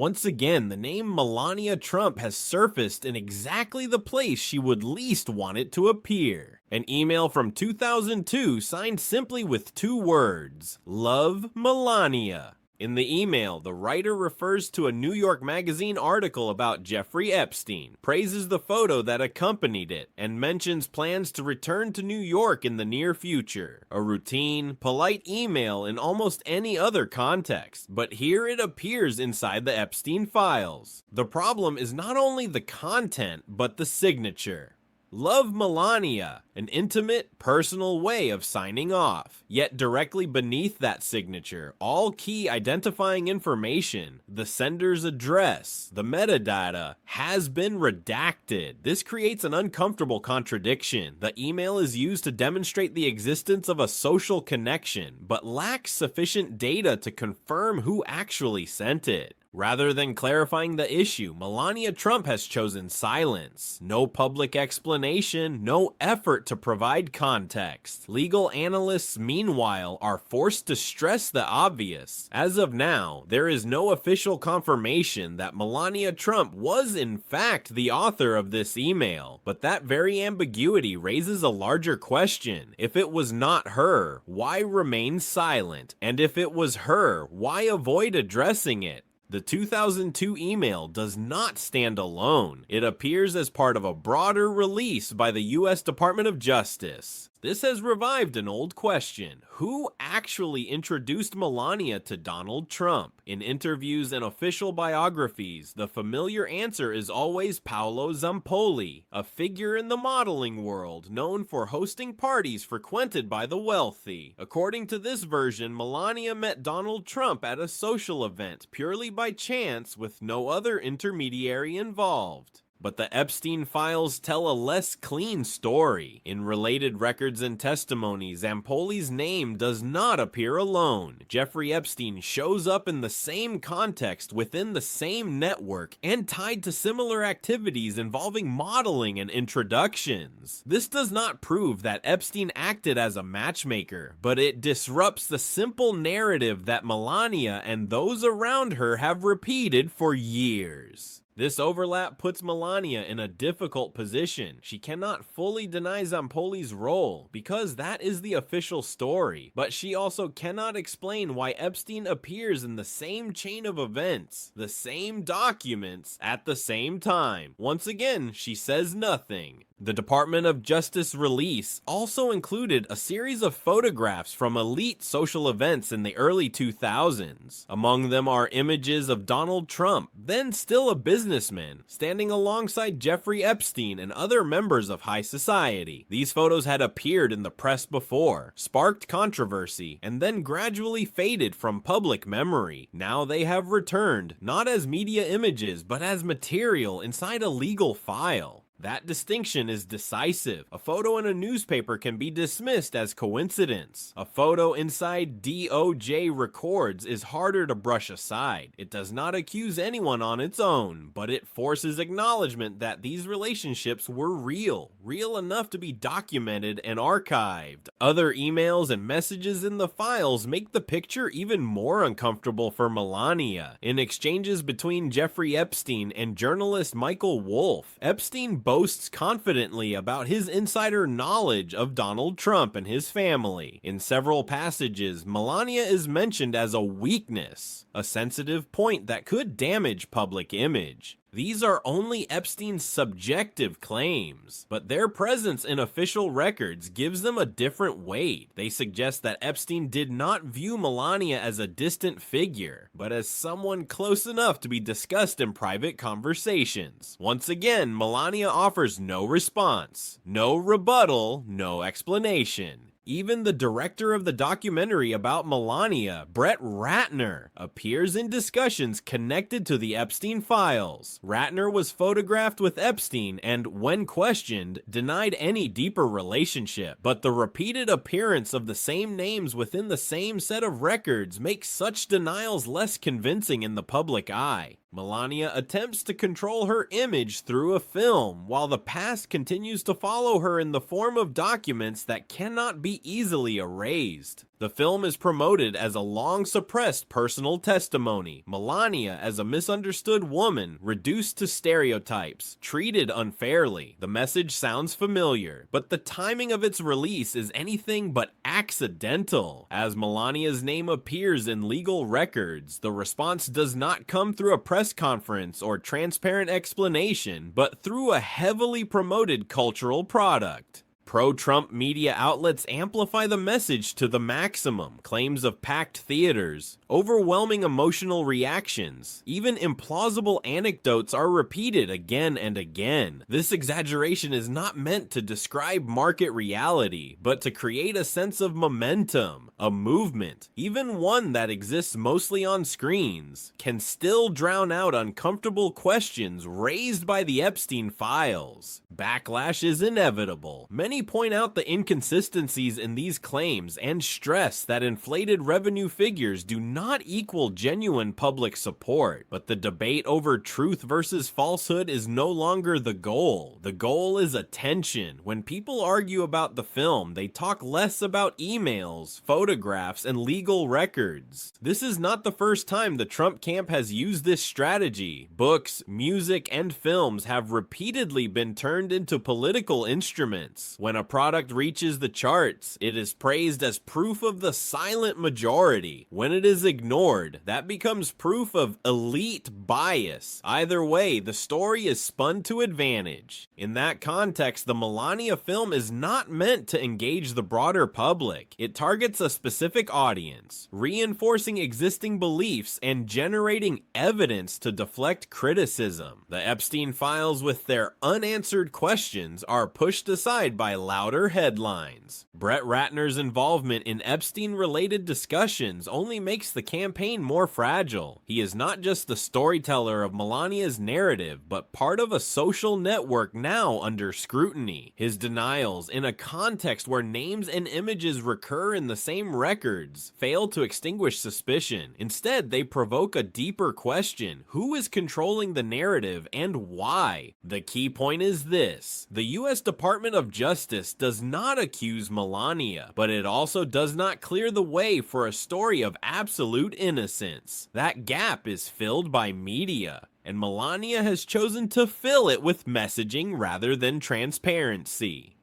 Once again, the name Melania Trump has surfaced in exactly the place she would least want it to appear. An email from 2002 signed simply with two words: Love, Melania. In the email, the writer refers to a New York Magazine article about Jeffrey Epstein, praises the photo that accompanied it, and mentions plans to return to New York in the near future. A routine, polite email in almost any other context, but here it appears inside the Epstein files. The problem is not only the content, but the signature. Love, Melania, an intimate, personal way of signing off. Yet directly beneath that signature, all key identifying information, the sender's address, the metadata, has been redacted. This creates an uncomfortable contradiction. The email is used to demonstrate the existence of a social connection, but lacks sufficient data to confirm who actually sent it. Rather than clarifying the issue, Melania Trump has chosen silence. No public explanation, no effort to provide context. Legal analysts, meanwhile, are forced to stress the obvious. As of now, there is no official confirmation that Melania Trump was in fact the author of this email, but that very ambiguity raises a larger question. If it was not her, why remain silent? And if it was her, why avoid addressing it? The 2002 email does not stand alone. It appears as part of a broader release by the U.S. Department of Justice. This has revived an old question. Who actually introduced Melania to Donald Trump? In interviews and official biographies, the familiar answer is always Paolo Zampoli, a figure in the modeling world known for hosting parties frequented by the wealthy. According to this version, Melania met Donald Trump at a social event purely by chance with no other intermediary involved. But the Epstein files tell a less clean story. In related records and testimonies, Zampoli's name does not appear alone. Jeffrey Epstein shows up in the same context within the same network and tied to similar activities involving modeling and introductions. This does not prove that Epstein acted as a matchmaker, but it disrupts the simple narrative that Melania and those around her have repeated for years. This overlap puts Melania in a difficult position. She cannot fully deny Zampoli's role, because that is the official story, but she also cannot explain why Epstein appears in the same chain of events, the same documents, at the same time. Once again, she says nothing. The Department of Justice release also included a series of photographs from elite social events in the early 2000s. Among them are images of Donald Trump, then still a businessman, standing alongside Jeffrey Epstein and other members of high society. These photos had appeared in the press before, sparked controversy, and then gradually faded from public memory. Now they have returned, not as media images, but as material inside a legal file. That distinction is decisive. A photo in a newspaper can be dismissed as coincidence. A photo inside DOJ records is harder to brush aside. It does not accuse anyone on its own, but it forces acknowledgement that these relationships were real enough to be documented and archived. Other emails and messages in the files make the picture even more uncomfortable for Melania. In exchanges between Jeffrey Epstein and journalist Michael Wolff, Epstein boasts confidently about his insider knowledge of Donald Trump and his family. In several passages, Melania is mentioned as a weakness, a sensitive point that could damage public image. These are only Epstein's subjective claims, but their presence in official records gives them a different weight. They suggest that Epstein did not view Melania as a distant figure, but as someone close enough to be discussed in private conversations. Once again, Melania offers no response, no rebuttal, no explanation. Even the director of the documentary about Melania, Brett Ratner, appears in discussions connected to the Epstein files. Ratner was photographed with Epstein and, when questioned, denied any deeper relationship. But the repeated appearance of the same names within the same set of records makes such denials less convincing in the public eye. Melania attempts to control her image through a film, while the past continues to follow her in the form of documents that cannot be easily erased. The film is promoted as a long-suppressed personal testimony, Melania as a misunderstood woman, reduced to stereotypes, treated unfairly. The message sounds familiar, but the timing of its release is anything but accidental. As Melania's name appears in legal records, the response does not come through a press conference or transparent explanation, but through a heavily promoted cultural product. Pro-Trump media outlets amplify the message to the maximum. Claims of packed theaters, overwhelming emotional reactions, even implausible anecdotes are repeated again and again. This exaggeration is not meant to describe market reality, but to create a sense of momentum, a movement, even one that exists mostly on screens, can still drown out uncomfortable questions raised by the Epstein files. Backlash is inevitable. Many point out the inconsistencies in these claims and stress that inflated revenue figures do not equal genuine public support. But the debate over truth versus falsehood is no longer the goal. The goal is attention. When people argue about the film, they talk less about emails, photographs, and legal records. This is not the first time the Trump camp has used this strategy. Books, music, and films have repeatedly been turned into political instruments. When a product reaches the charts, it is praised as proof of the silent majority. When it is ignored, that becomes proof of elite bias. Either way, the story is spun to advantage. In that context, the Melania film is not meant to engage the broader public. It targets a specific audience, reinforcing existing beliefs and generating evidence to deflect criticism. The Epstein files, with their unanswered questions, are pushed aside by louder headlines. Brett Ratner's involvement in Epstein-related discussions only makes the campaign more fragile. He is not just the storyteller of Melania's narrative, but part of a social network now under scrutiny. His denials, in a context where names and images recur in the same records, fail to extinguish suspicion. Instead, they provoke a deeper question: who is controlling the narrative and why? The key point is this: the U.S. Department of Justice does not accuse Melania, but it also does not clear the way for a story of absolute innocence. That gap is filled by media, and Melania has chosen to fill it with messaging rather than transparency.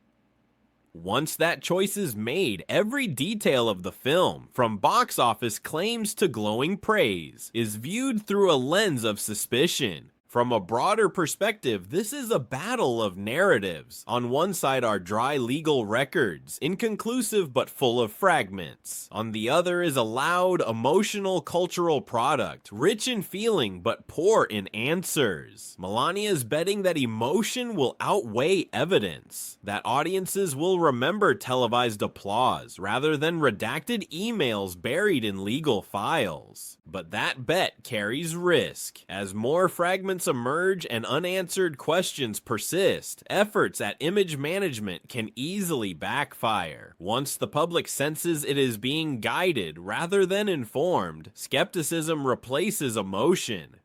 Once that choice is made, every detail of the film, from box office claims to glowing praise, is viewed through a lens of suspicion. From a broader perspective, this is a battle of narratives. On one side are dry legal records, inconclusive but full of fragments. On the other is a loud, emotional cultural product, rich in feeling but poor in answers. Melania is betting that emotion will outweigh evidence, that audiences will remember televised applause rather than redacted emails buried in legal files. But that bet carries risk. As more fragments emerge and unanswered questions persist, efforts at image management can easily backfire. Once the public senses it is being guided rather than informed, skepticism replaces emotion,